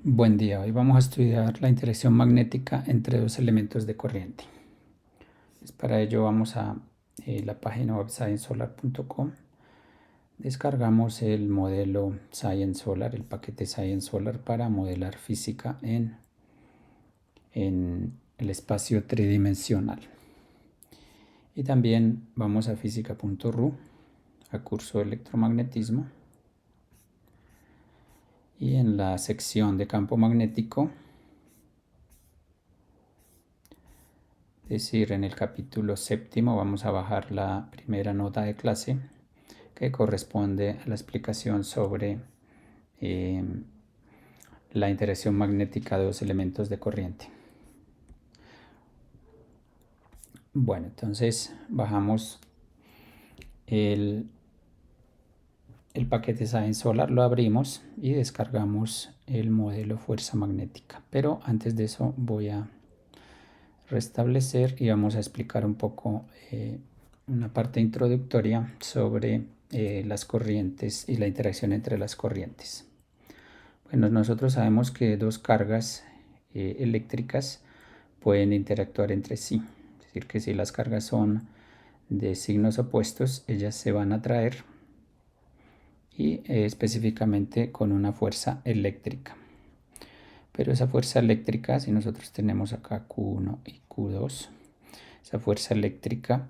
Buen día, hoy vamos a estudiar la interacción magnética entre dos elementos de corriente. Para ello vamos a la página web sciencesolar.com, descargamos el modelo Science Solar, el paquete Science Solar para modelar física en el espacio tridimensional. Y también vamos a física.ru, a curso de electromagnetismo. Y en la sección de campo magnético, es decir, en el capítulo 7 vamos a bajar la primera nota de clase que corresponde a la explicación sobre la interacción magnética de dos elementos de corriente. Bueno, entonces bajamos el paquete Science Solar, lo abrimos y descargamos el modelo fuerza magnética. Pero antes de eso voy a restablecer y vamos a explicar un poco una parte introductoria sobre las corrientes y la interacción entre las corrientes. Bueno, nosotros sabemos que dos cargas eléctricas pueden interactuar entre sí. Es decir, que si las cargas son de signos opuestos, ellas se van a atraer y específicamente con una fuerza eléctrica. Pero esa fuerza eléctrica, si nosotros tenemos acá Q1 y Q2, esa fuerza eléctrica,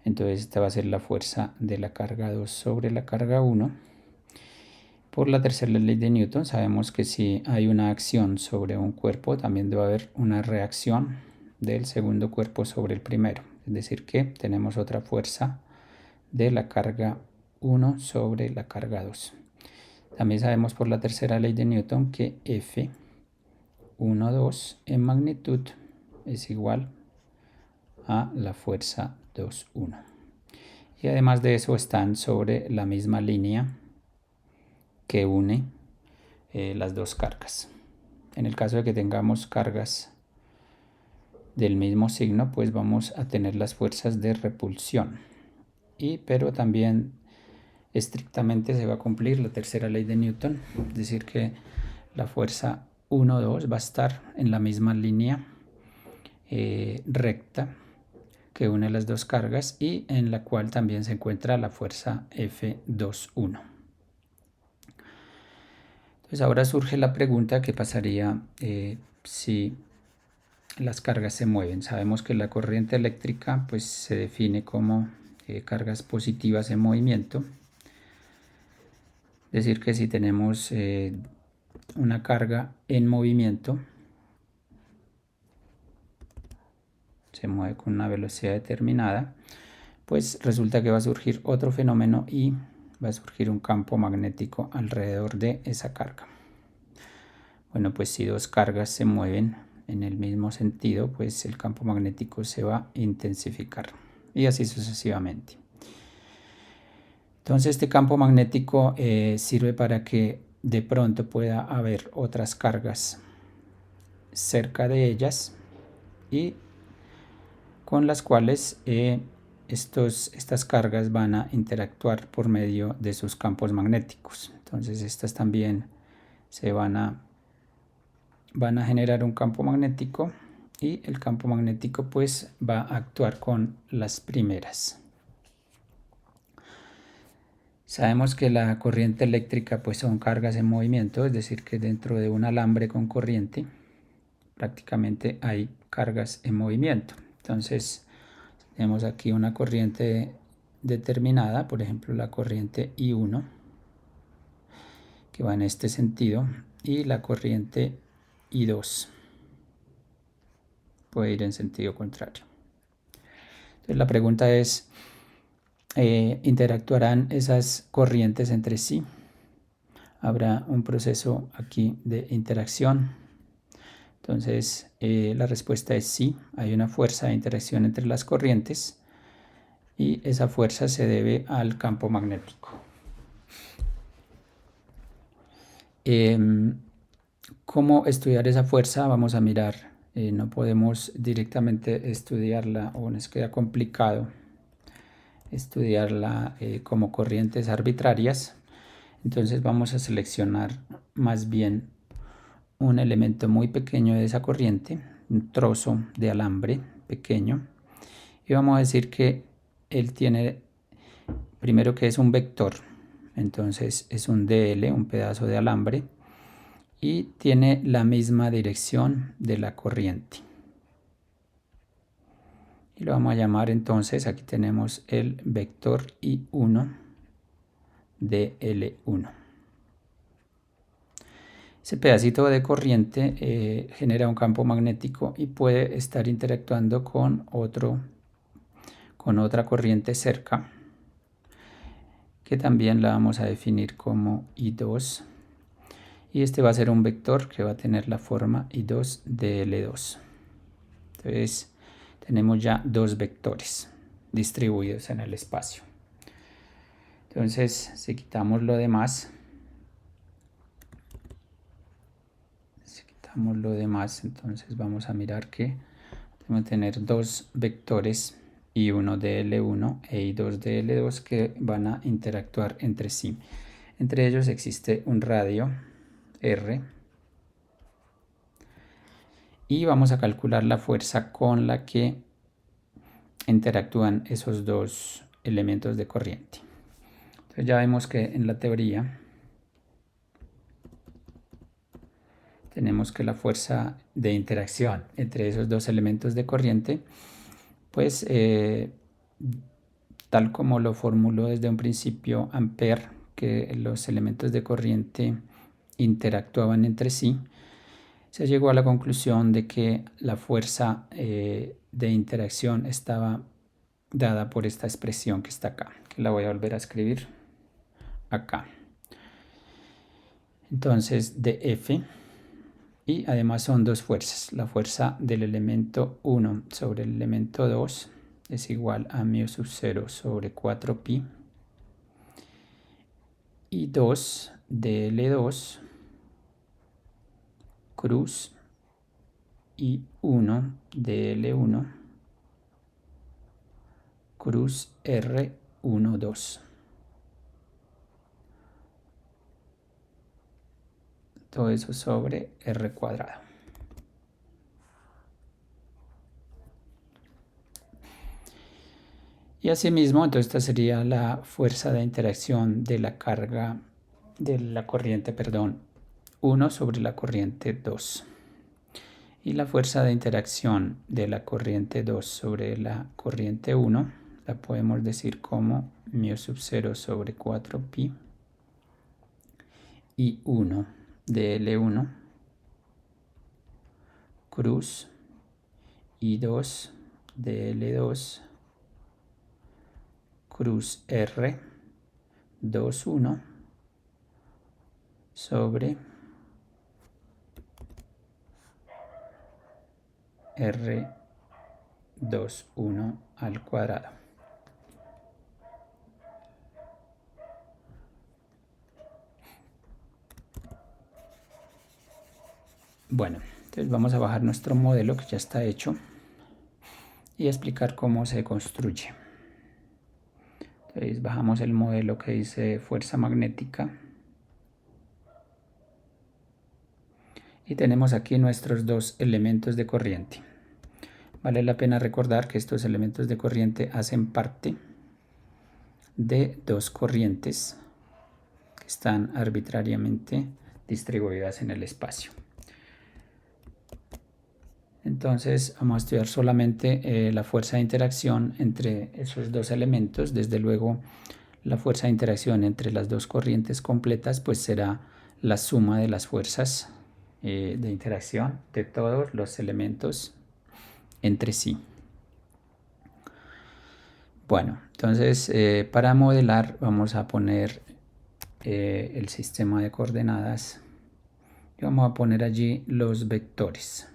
entonces esta va a ser la fuerza de la carga 2 sobre la carga 1. Por la tercera ley de Newton sabemos que si hay una acción sobre un cuerpo, también debe haber una reacción del segundo cuerpo sobre el primero. Es decir que tenemos otra fuerza de la carga 1 sobre la carga 2. También sabemos por la tercera ley de Newton que F1,2 en magnitud es igual a la fuerza 2,1. Y además de eso están sobre la misma línea que une las dos cargas. En el caso de que tengamos cargas del mismo signo, pues vamos a tener las fuerzas de repulsión. Pero también estrictamente se va a cumplir la tercera ley de Newton, es decir que la fuerza 1,2 va a estar en la misma línea recta que une las dos cargas y en la cual también se encuentra la fuerza F2,1. Entonces ahora surge la pregunta: ¿qué pasaría si las cargas se mueven? Sabemos que la corriente eléctrica pues se define como cargas positivas en movimiento. Es decir que si tenemos una carga en movimiento, se mueve con una velocidad determinada, pues resulta que va a surgir otro fenómeno y va a surgir un campo magnético alrededor de esa carga. Bueno, pues si dos cargas se mueven en el mismo sentido, pues el campo magnético se va a intensificar y así sucesivamente. Entonces este campo magnético sirve para que de pronto pueda haber otras cargas cerca de ellas y con las cuales estas cargas van a interactuar por medio de sus campos magnéticos. Entonces estas también se van a generar un campo magnético y el campo magnético pues va a actuar con las primeras. Sabemos que la corriente eléctrica pues son cargas en movimiento, es decir que dentro de un alambre con corriente prácticamente hay cargas en movimiento. Entonces tenemos aquí una corriente determinada, por ejemplo la corriente I1 que va en este sentido y la corriente I2 puede ir en sentido contrario. Entonces la pregunta es: ¿interactuarán esas corrientes entre sí? ¿Habrá un proceso aquí de interacción? Entonces la respuesta es sí, hay una fuerza de interacción entre las corrientes y esa fuerza se debe al campo magnético. ¿Cómo estudiar esa fuerza? Vamos a mirar. No podemos directamente estudiarla o nos queda complicado estudiarla como corrientes arbitrarias. Entonces vamos a seleccionar más bien un elemento muy pequeño de esa corriente, un trozo de alambre pequeño, y vamos a decir que él tiene primero que es un vector, entonces es un DL, un pedazo de alambre, y tiene la misma dirección de la corriente. Y lo vamos a llamar entonces, aquí tenemos el vector I1 de L1. Ese pedacito de corriente genera un campo magnético y puede estar interactuando con otra corriente cerca, que también la vamos a definir como I2. Y este va a ser un vector que va a tener la forma I2 de L2. Entonces tenemos ya dos vectores distribuidos en el espacio. Entonces si quitamos lo demás, entonces vamos a mirar que vamos a tener dos vectores I1 de L1 e I2 de L2 que van a interactuar entre sí. Entre ellos existe un radio R y vamos a calcular la fuerza con la que interactúan esos dos elementos de corriente. Entonces ya vemos que en la teoría tenemos que la fuerza de interacción entre esos dos elementos de corriente, pues tal como lo formuló desde un principio Ampère, que los elementos de corriente interactuaban entre sí, se llegó a la conclusión de que la fuerza de interacción estaba dada por esta expresión que está acá, que la voy a volver a escribir acá. Entonces dF, y además son dos fuerzas. La fuerza del elemento 1 sobre el elemento 2 es igual a μ sub 0 sobre 4pi, y 2 de L2 cruz y 1 de L1 cruz R12. Todo eso sobre R cuadrado. Y asimismo, entonces esta sería la fuerza de interacción de la carga de la corriente, 1 sobre la corriente 2. Y la fuerza de interacción de la corriente 2 sobre la corriente 1 la podemos decir como μ sub 0 sobre 4pi y 1 de L1 cruz y 2 de L2 cruz R 21 sobre R21 al cuadrado. Bueno, entonces vamos a bajar nuestro modelo que ya está hecho y explicar cómo se construye. Entonces bajamos el modelo que dice fuerza magnética y tenemos aquí nuestros dos elementos de corriente. Vale la pena recordar que estos elementos de corriente hacen parte de dos corrientes que están arbitrariamente distribuidas en el espacio. Entonces vamos a estudiar solamente la fuerza de interacción entre esos dos elementos. Desde luego la fuerza de interacción entre las dos corrientes completas pues será la suma de las fuerzas de interacción de todos los elementos entre sí. Bueno, entonces para modelar vamos a poner el sistema de coordenadas y vamos a poner allí los vectores.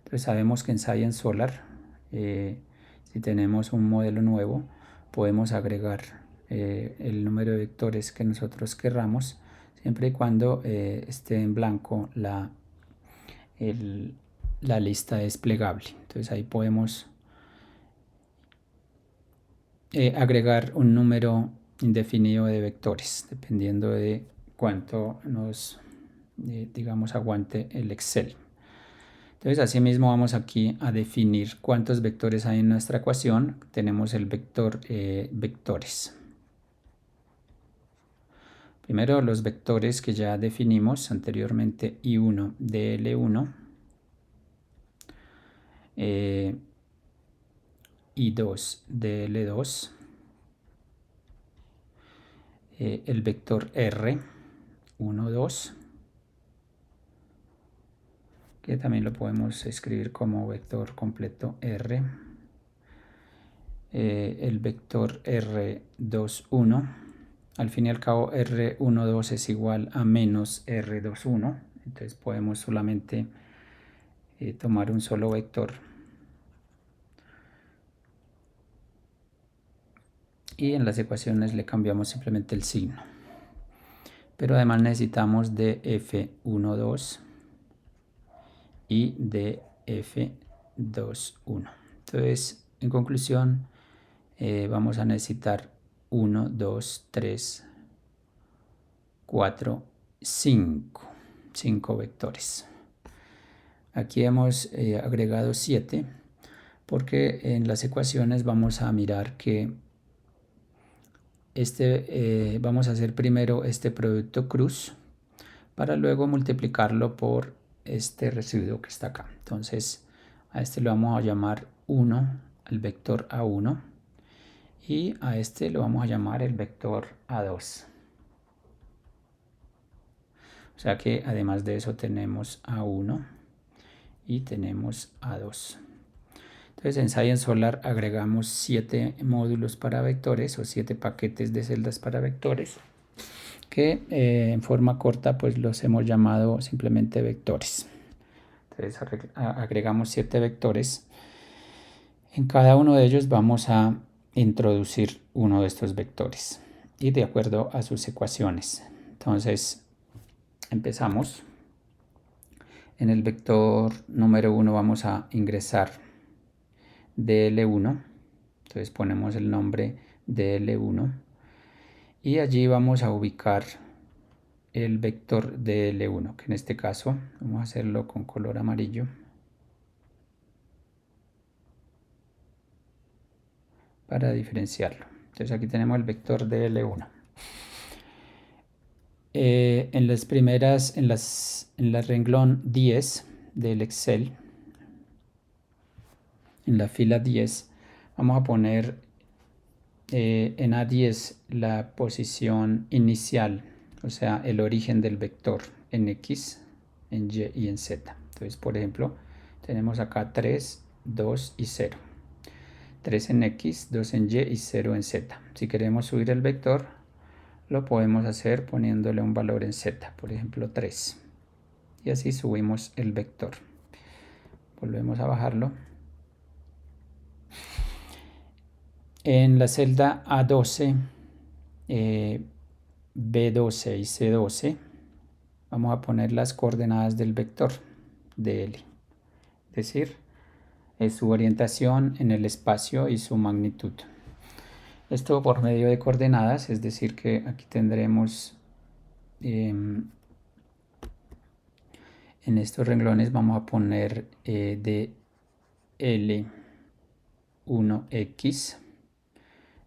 Entonces sabemos que en Science Solar, si tenemos un modelo nuevo, podemos agregar el número de vectores que nosotros querramos, siempre y cuando esté en blanco la lista desplegable. Entonces ahí podemos agregar un número indefinido de vectores, dependiendo de cuánto nos digamos, aguante el Excel. Entonces, asimismo vamos aquí a definir cuántos vectores hay en nuestra ecuación. Tenemos el vector vectores. Primero los vectores que ya definimos anteriormente, I1 dl1, I2 dl2, el vector R, 1, 2, que también lo podemos escribir como vector completo R, el vector R2, 1, al fin y al cabo R1, 2 es igual a menos R2, 1, entonces podemos solamente tomar un solo vector y en las ecuaciones le cambiamos simplemente el signo. Pero además necesitamos df1, 2 y df2, 1. Entonces, en conclusión, vamos a necesitar 1, 2, 3, 4, 5 vectores. Aquí hemos agregado 7 porque en las ecuaciones vamos a mirar que vamos a hacer primero este producto cruz para luego multiplicarlo por este residuo que está acá. Entonces a este lo vamos a llamar 1, el vector A1, y a este lo vamos a llamar el vector A2. O sea que además de eso tenemos A1 y tenemos A2. Entonces en ScienceSolar agregamos 7 módulos para vectores o 7 paquetes de celdas para vectores que en forma corta pues los hemos llamado simplemente vectores. Entonces agregamos 7 vectores. En cada uno de ellos vamos a introducir uno de estos vectores y de acuerdo a sus ecuaciones. Entonces empezamos. En el vector número 1 vamos a ingresar dl1, entonces ponemos el nombre dl1 y allí vamos a ubicar el vector dl1, que en este caso vamos a hacerlo con color amarillo para diferenciarlo. Entonces aquí tenemos el vector dl1. En las primeras, en la renglón 10 del Excel, en la fila 10, vamos a poner en A10 la posición inicial, o sea, el origen del vector en X, en Y y en Z. Entonces, por ejemplo, tenemos acá 3, 2 y 0. 3 en X, 2 en Y y 0 en Z. Si queremos subir el vector, lo podemos hacer poniéndole un valor en Z, por ejemplo 3. Y así subimos el vector. Volvemos a bajarlo. En la celda A12, B12 y C12, vamos a poner las coordenadas del vector dl, es decir, su orientación en el espacio y su magnitud. Esto por medio de coordenadas, es decir que aquí tendremos en estos renglones vamos a poner dl1x,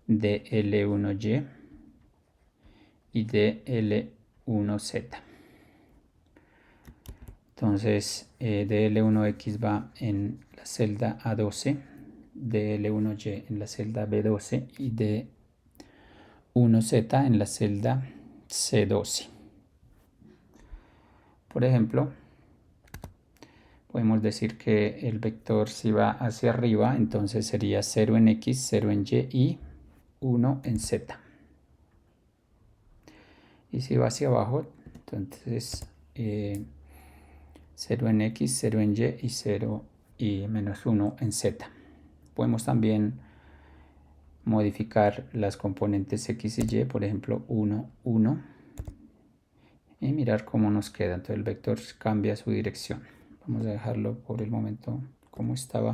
dl1y y dl1z. Entonces dl1x va en la celda A12, dl1y en la celda B12 y d1z en la celda C12. Por ejemplo, podemos decir que el vector si va hacia arriba, entonces sería 0 en X, 0 en Y y 1 en Z. Y si va hacia abajo, entonces 0 en X, 0 en Y y 0 y menos 1 en Z. Podemos también modificar las componentes X y Y, por ejemplo 1, 1, y mirar cómo nos queda. Entonces el vector cambia su dirección. Vamos a dejarlo por el momento como estaba.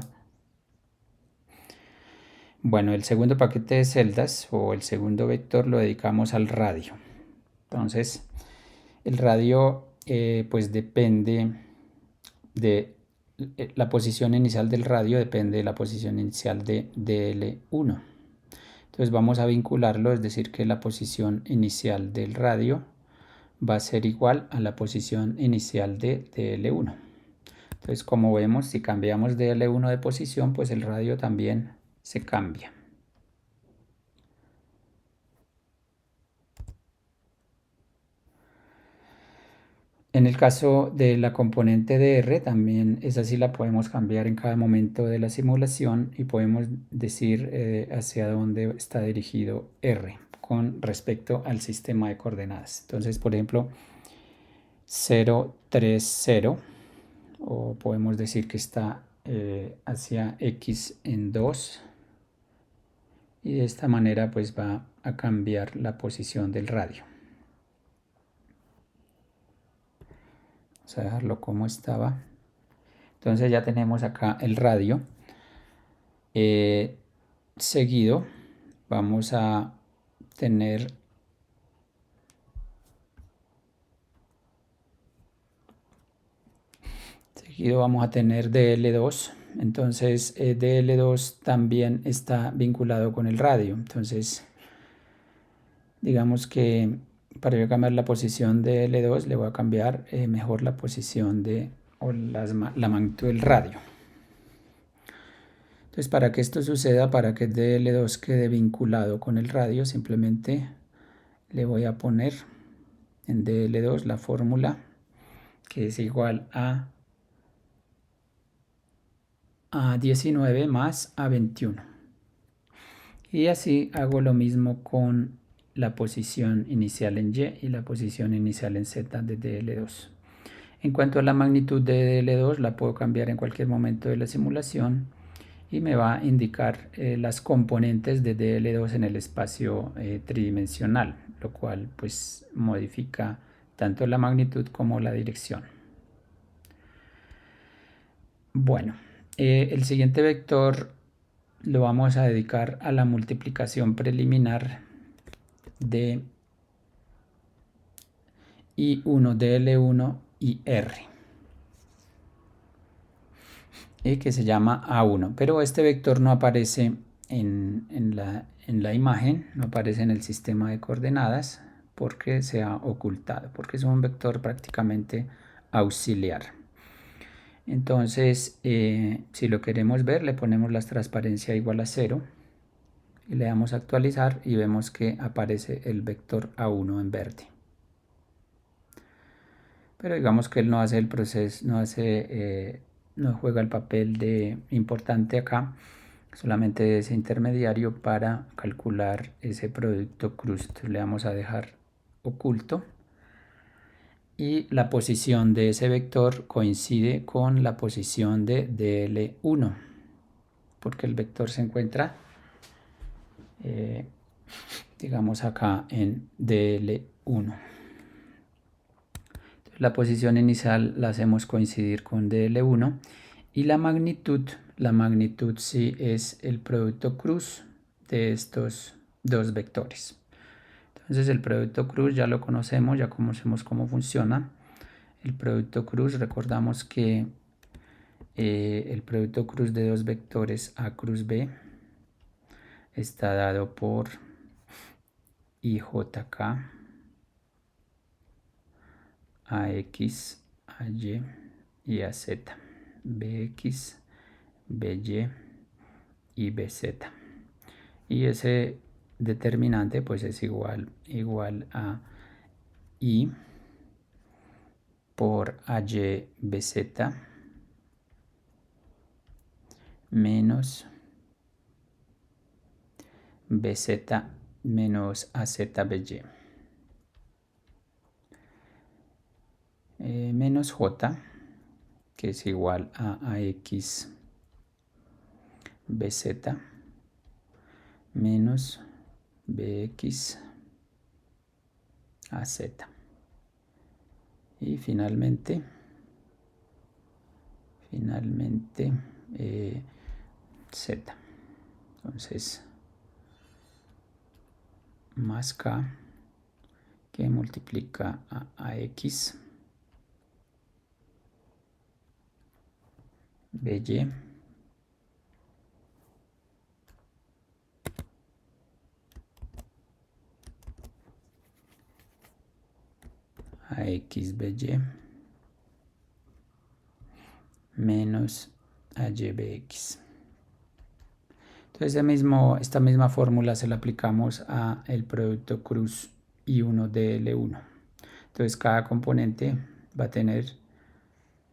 Bueno, el segundo paquete de celdas o el segundo vector lo dedicamos al radio. Entonces, el radio pues depende de la posición inicial del radio, depende de la posición inicial de DL1. Entonces vamos a vincularlo, es decir, que la posición inicial del radio va a ser igual a la posición inicial de DL1. Entonces, como vemos, si cambiamos DL1 de posición, pues el radio también se cambia. En el caso de la componente de R, también esa sí la podemos cambiar en cada momento de la simulación y podemos decir hacia dónde está dirigido R con respecto al sistema de coordenadas. Entonces, por ejemplo, 0, 3, 0, o podemos decir que está hacia X en 2, y de esta manera pues va a cambiar la posición del radio. Vamos a dejarlo como estaba. Entonces ya tenemos acá el radio. Seguido vamos a tener DL2. Entonces DL2 también está vinculado con el radio. Entonces digamos que para yo cambiar la posición de L2 le voy a cambiar mejor la posición o la magnitud del radio. Entonces, para que esto suceda, para que DL2 quede vinculado con el radio, simplemente le voy a poner en DL2 la fórmula que es igual a 19 más A21. Y así hago lo mismo con la posición inicial en Y y la posición inicial en Z de DL2. En cuanto a la magnitud de DL2, la puedo cambiar en cualquier momento de la simulación y me va a indicar las componentes de DL2 en el espacio tridimensional, lo cual pues modifica tanto la magnitud como la dirección. Bueno, el siguiente vector lo vamos a dedicar a la multiplicación preliminar de I1, DL1 y R, que se llama A1, pero este vector no aparece en la imagen, no aparece en el sistema de coordenadas porque se ha ocultado, porque es un vector prácticamente auxiliar. Entonces, si lo queremos ver, le ponemos la transparencia igual a 0 y le damos a actualizar y vemos que aparece el vector A1 en verde. Pero digamos que él no hace el proceso, no juega el papel de importante acá, solamente ese intermediario para calcular ese producto cruz. Le vamos a dejar oculto y la posición de ese vector coincide con la posición de DL1 porque el vector se encuentra digamos acá en DL1. La posición inicial la hacemos coincidir con DL1 y la magnitud sí es el producto cruz de estos dos vectores. Entonces el producto cruz ya lo conocemos, ya conocemos cómo funciona. El producto cruz, recordamos que el producto cruz de dos vectores A cruz B está dado por IJK AX, AY y AZ, BX, BY y BZ. Y ese determinante pues es igual a I por AY BZ menos BZ menos AZ BY. Menos J, que es igual a AX BZ menos BX AZ. Y finalmente Z. Entonces, más K que multiplica a X BY, AX BY menos AYBX. Entonces esta misma fórmula se la aplicamos a el producto cruz I1 de L1. Entonces cada componente va a tener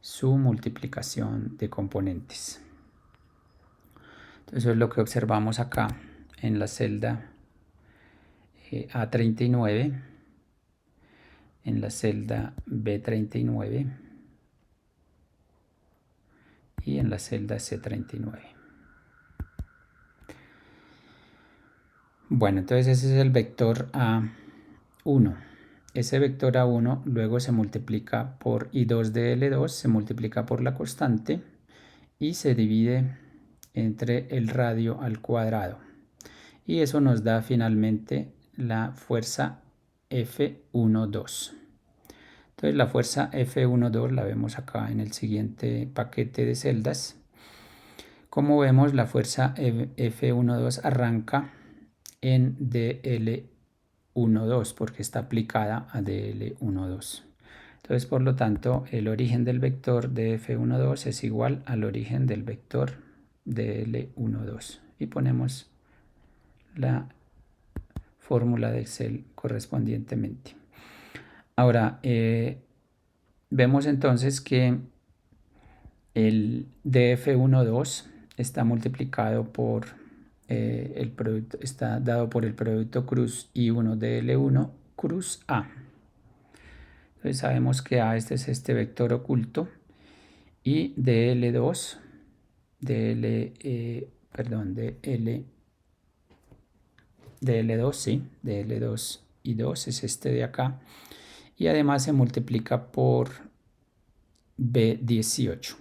su multiplicación de componentes. Entonces eso es lo que observamos acá en la celda A39, en la celda B39 y en la celda C39. Bueno, entonces ese es el vector A1. Ese vector A1 luego se multiplica por I2 de L2, se multiplica por la constante y se divide entre el radio al cuadrado. Y eso nos da finalmente la fuerza F12. Entonces la fuerza F12 la vemos acá en el siguiente paquete de celdas. Como vemos, la fuerza F12 arranca en DL12 porque está aplicada a DL12. Entonces, por lo tanto, el origen del vector de F12 es igual al origen del vector de L12. Y ponemos la fórmula de Excel correspondientemente. Ahora, vemos entonces que el DF12 está multiplicado por el producto, está dado por el producto cruz I1 de L1 cruz A. Entonces sabemos que A este es este vector oculto y de L2, de L2, sí, de L2 y 2 es este de acá. Y además se multiplica por B18.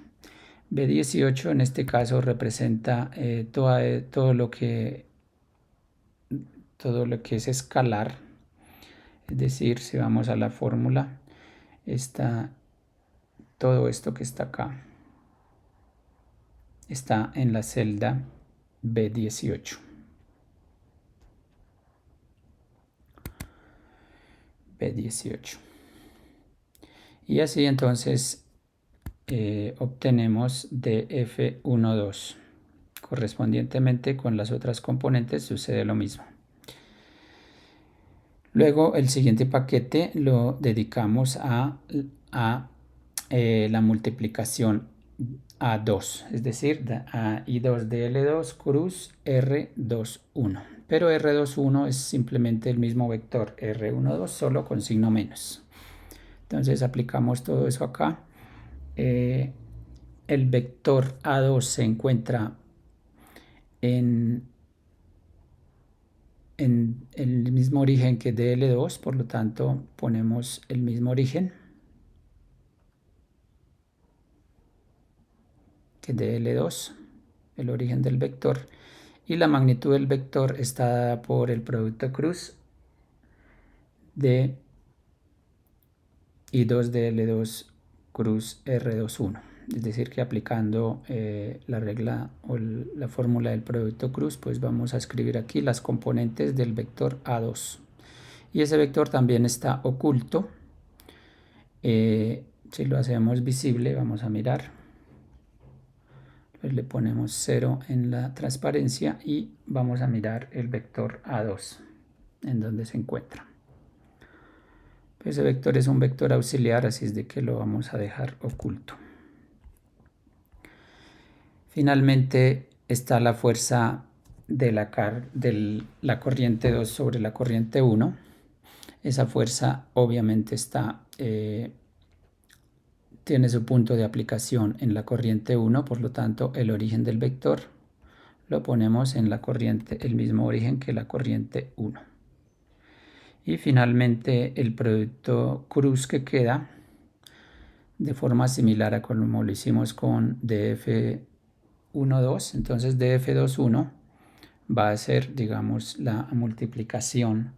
B18 en este caso representa todo lo que es escalar. Es decir, si vamos a la fórmula, está todo esto que está acá. Está en la celda B18. B18. Y así entonces obtenemos DF12. Correspondientemente con las otras componentes sucede lo mismo. Luego el siguiente paquete lo dedicamos a la multiplicación A2, es decir, a I2 de L2 cruz R21. Pero R21 es simplemente el mismo vector R12 solo con signo menos. Entonces aplicamos todo eso acá. El vector A2 se encuentra en el mismo origen que DL2, por lo tanto ponemos el mismo origen que DL2, el origen del vector, y la magnitud del vector está dada por el producto cruz de I2 DL2 cruz R21. Es decir, que aplicando la regla o la fórmula del producto cruz, pues vamos a escribir aquí las componentes del vector A2. Y ese vector también está oculto. Si lo hacemos visible, vamos a mirar. Pues le ponemos 0 en la transparencia y vamos a mirar el vector A2, en donde se encuentra. Ese vector es un vector auxiliar, así es de que lo vamos a dejar oculto. Finalmente está la fuerza de la corriente 2 sobre la corriente 1. Esa fuerza obviamente tiene su punto de aplicación en la corriente 1, por lo tanto el origen del vector lo ponemos en la corriente, el mismo origen que la corriente 1. Y finalmente el producto cruz que queda, de forma similar a como lo hicimos con DF12, entonces DF21 va a ser, digamos, la multiplicación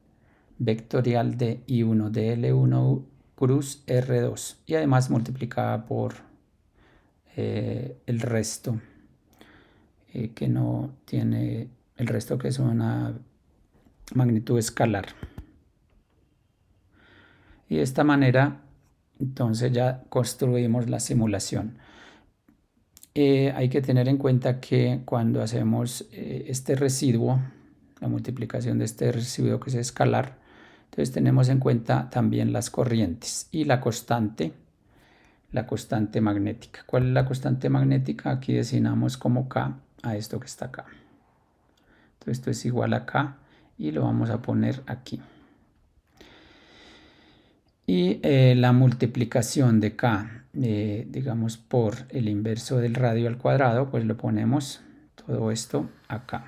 vectorial de I1 de L1 cruz R2 y además multiplicada por el resto que no tiene, el resto que es una magnitud escalar. Y de esta manera, entonces ya construimos la simulación. Hay que tener en cuenta que cuando hacemos este residuo, la multiplicación de este residuo que es escalar, entonces tenemos en cuenta también las corrientes y la constante magnética. ¿Cuál es la constante magnética? Aquí designamos como K a esto que está acá. Entonces esto es igual a K y lo vamos a poner aquí. Y la multiplicación de K, digamos, por el inverso del radio al cuadrado, pues lo ponemos todo esto acá.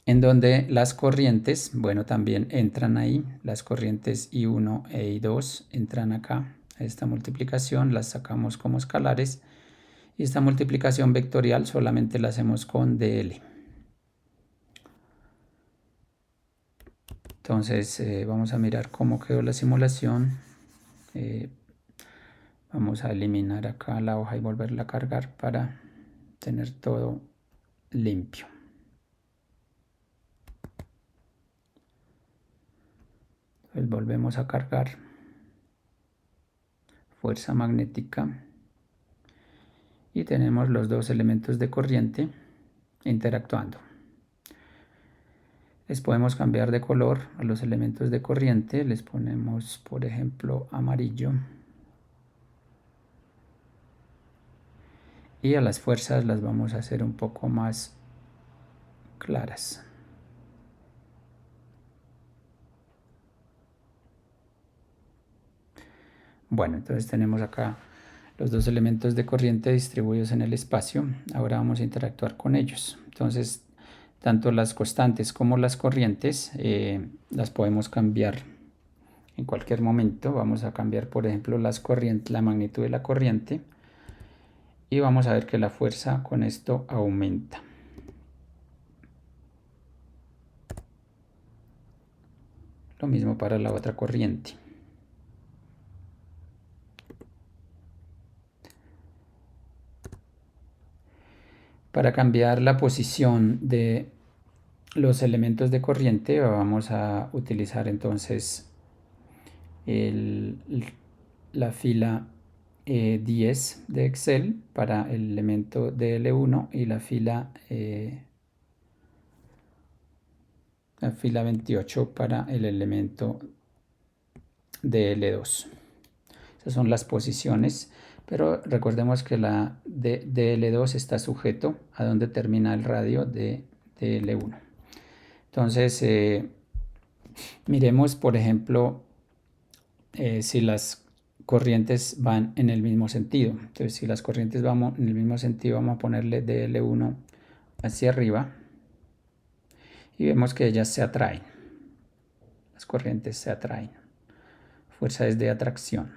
En donde las corrientes, bueno, también entran ahí. Las corrientes I1 e I2 entran acá. Esta multiplicación las sacamos como escalares. Y esta multiplicación vectorial solamente la hacemos con dl. Entonces vamos a mirar cómo quedó la simulación. Vamos a eliminar acá la hoja y volverla a cargar para tener todo limpio. Entonces volvemos a cargar. Fuerza magnética. Y tenemos los dos elementos de corriente interactuando. Les podemos cambiar de color a los elementos de corriente. Les ponemos, por ejemplo, amarillo. Y a las fuerzas las vamos a hacer un poco más claras. Bueno, entonces tenemos acá los dos elementos de corriente distribuidos en el espacio. Ahora vamos a interactuar con ellos. Entonces, tanto las constantes como las corrientes las podemos cambiar en cualquier momento. Vamos a cambiar, por ejemplo, la magnitud de la corriente. Y vamos a ver que la fuerza con esto aumenta. Lo mismo para la otra corriente. Para cambiar la posición de los elementos de corriente vamos a utilizar entonces la fila 10 de Excel para el elemento DL1 y la fila 28 para el elemento DL2. Esas son las posiciones, pero recordemos que la DL2 está sujeto a donde termina el radio de DL1. Entonces, miremos, por ejemplo, si las corrientes van en el mismo sentido. Entonces, si las corrientes van en el mismo sentido, vamos a ponerle DL1 hacia arriba y vemos que ellas se atraen. Las corrientes se atraen. Fuerza es de atracción.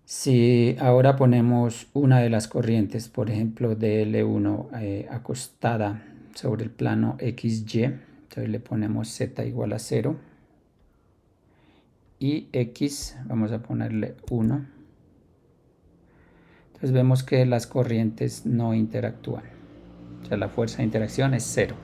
Si ahora ponemos una de las corrientes, por ejemplo, DL1 acostada sobre el plano XY, entonces le ponemos Z igual a 0 y X vamos a ponerle 1. Entonces vemos que las corrientes no interactúan. O sea, la fuerza de interacción es 0.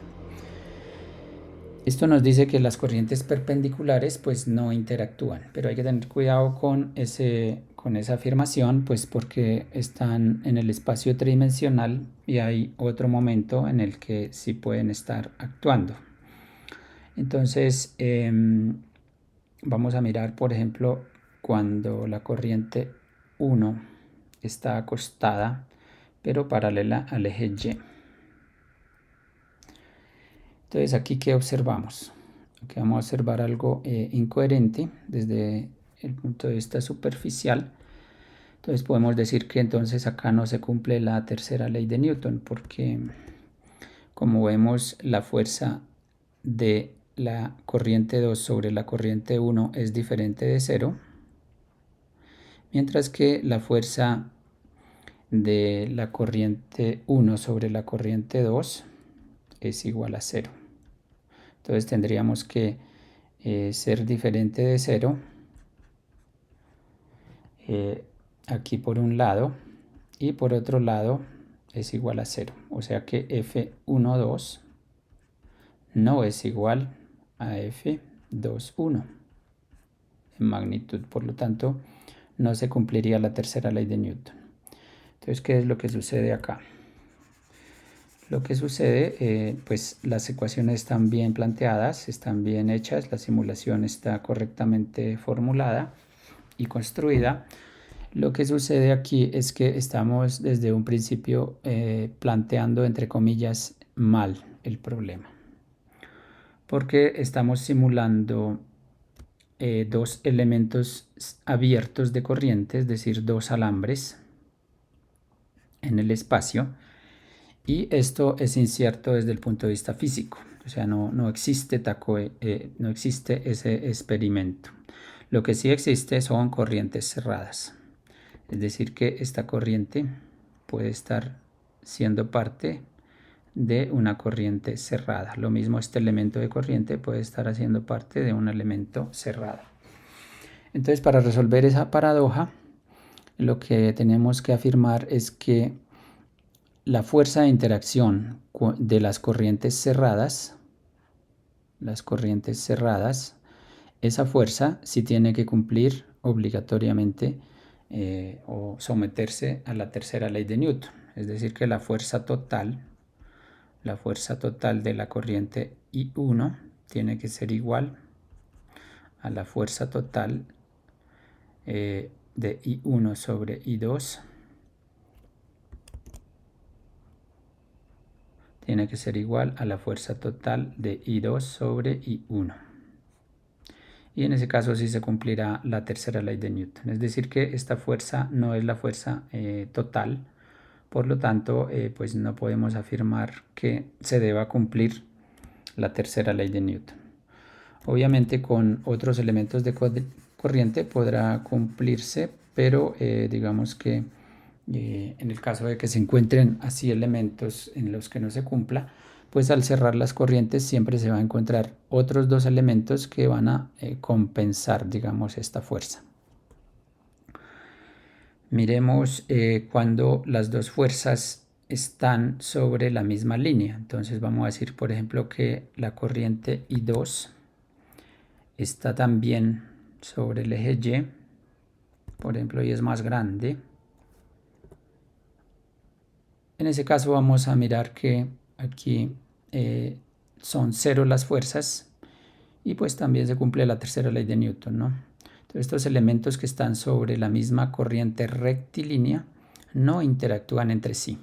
Esto nos dice que las corrientes perpendiculares pues no interactúan, pero hay que tener cuidado con esa afirmación, pues porque están en el espacio tridimensional y hay otro momento en el que sí pueden estar actuando. Entonces, vamos a mirar, por ejemplo, cuando la corriente 1 está acostada, pero paralela al eje Y. Entonces, aquí, ¿qué observamos? Aquí vamos a observar algo incoherente desde el punto de vista superficial. Entonces podemos decir que entonces acá no se cumple la tercera ley de Newton, porque como vemos la fuerza de la corriente 2 sobre la corriente 1 es diferente de 0, mientras que la fuerza de la corriente 1 sobre la corriente 2 es igual a 0. Entonces tendríamos que ser diferente de 0 aquí por un lado y por otro lado es igual a 0. O sea que F12 no es igual a F21 en magnitud. Por lo tanto, no se cumpliría la tercera ley de Newton. Entonces, ¿qué es lo que sucede acá? Lo que sucede, pues las ecuaciones están bien planteadas, están bien hechas, la simulación está correctamente formulada y construida. Lo que sucede aquí es que estamos desde un principio planteando, entre comillas, mal el problema. Porque estamos simulando dos elementos abiertos de corriente, es decir, dos alambres en el espacio. Y esto es incierto desde el punto de vista físico. O sea, no existe no existe ese experimento. Lo que sí existe son corrientes cerradas. Es decir, que esta corriente puede estar siendo parte de una corriente cerrada. Lo mismo este elemento de corriente puede estar haciendo parte de un elemento cerrado. Entonces, para resolver esa paradoja, lo que tenemos que afirmar es que la fuerza de interacción de las corrientes cerradas, esa fuerza sí tiene que cumplir obligatoriamente o someterse a la tercera ley de Newton. Es decir, que la fuerza total de la corriente I1 tiene que ser igual a la fuerza total de I1 sobre I2. Tiene que ser igual a la fuerza total de I2 sobre I1. Y en ese caso sí se cumplirá la tercera ley de Newton. Es decir, que esta fuerza no es la fuerza total. Por lo tanto, pues no podemos afirmar que se deba cumplir la tercera ley de Newton. Obviamente con otros elementos de corriente podrá cumplirse, pero digamos que en el caso de que se encuentren así elementos en los que no se cumpla, pues al cerrar las corrientes siempre se va a encontrar otros dos elementos que van a compensar, digamos, esta fuerza. Miremos cuando las dos fuerzas están sobre la misma línea. Entonces vamos a decir, por ejemplo, que la corriente I2 está también sobre el eje Y, por ejemplo, y es más grande. En ese caso vamos a mirar que aquí son 0 las fuerzas y pues también se cumple la tercera ley de Newton, ¿no? Entonces estos elementos que están sobre la misma corriente rectilínea no interactúan entre sí.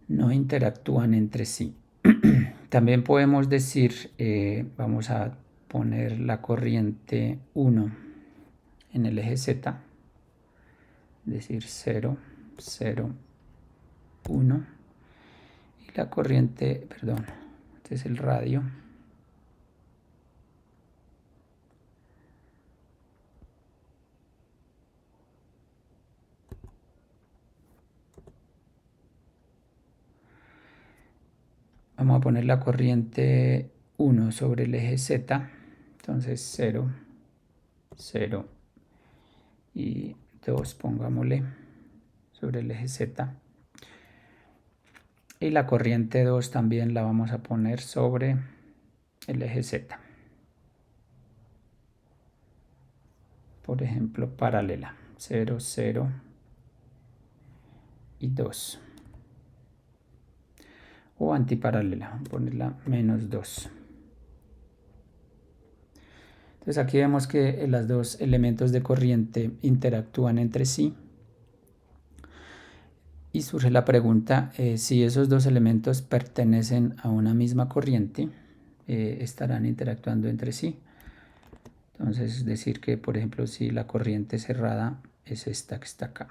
No interactúan entre sí. También podemos decir, vamos a poner la corriente 1 en el eje Z, es decir, 0, 0, 1. Y la corriente, perdón, este es el radio. Vamos a poner la corriente 1 sobre el eje Z, entonces 0, 0 y 2, pongámosle, sobre el eje Z. Y la corriente 2 también la vamos a poner sobre el eje Z. Por ejemplo, paralela, 0, 0 y 2. O antiparalela, vamos a ponerla menos 2. Entonces aquí vemos que los dos elementos de corriente interactúan entre sí. Y surge la pregunta, si esos dos elementos pertenecen a una misma corriente, estarán interactuando entre sí. Entonces, es decir que, por ejemplo, si la corriente cerrada es esta que está acá.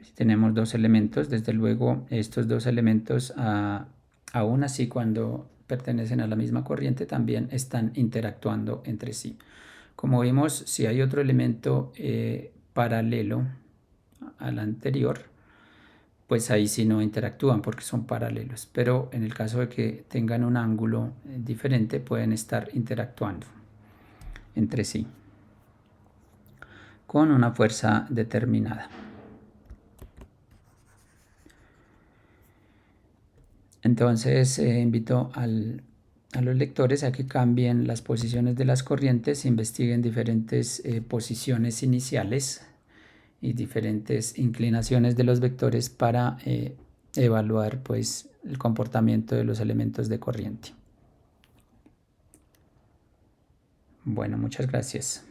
Si tenemos dos elementos, desde luego estos dos elementos, aún así cuando pertenecen a la misma corriente, también están interactuando entre sí. Como vimos, si hay otro elemento paralelo al anterior, pues ahí sí no interactúan porque son paralelos, pero en el caso de que tengan un ángulo diferente pueden estar interactuando entre sí con una fuerza determinada. Entonces invito a los lectores a que cambien las posiciones de las corrientes, investiguen diferentes posiciones iniciales y diferentes inclinaciones de los vectores para evaluar pues el comportamiento de los elementos de corriente. Bueno, muchas gracias.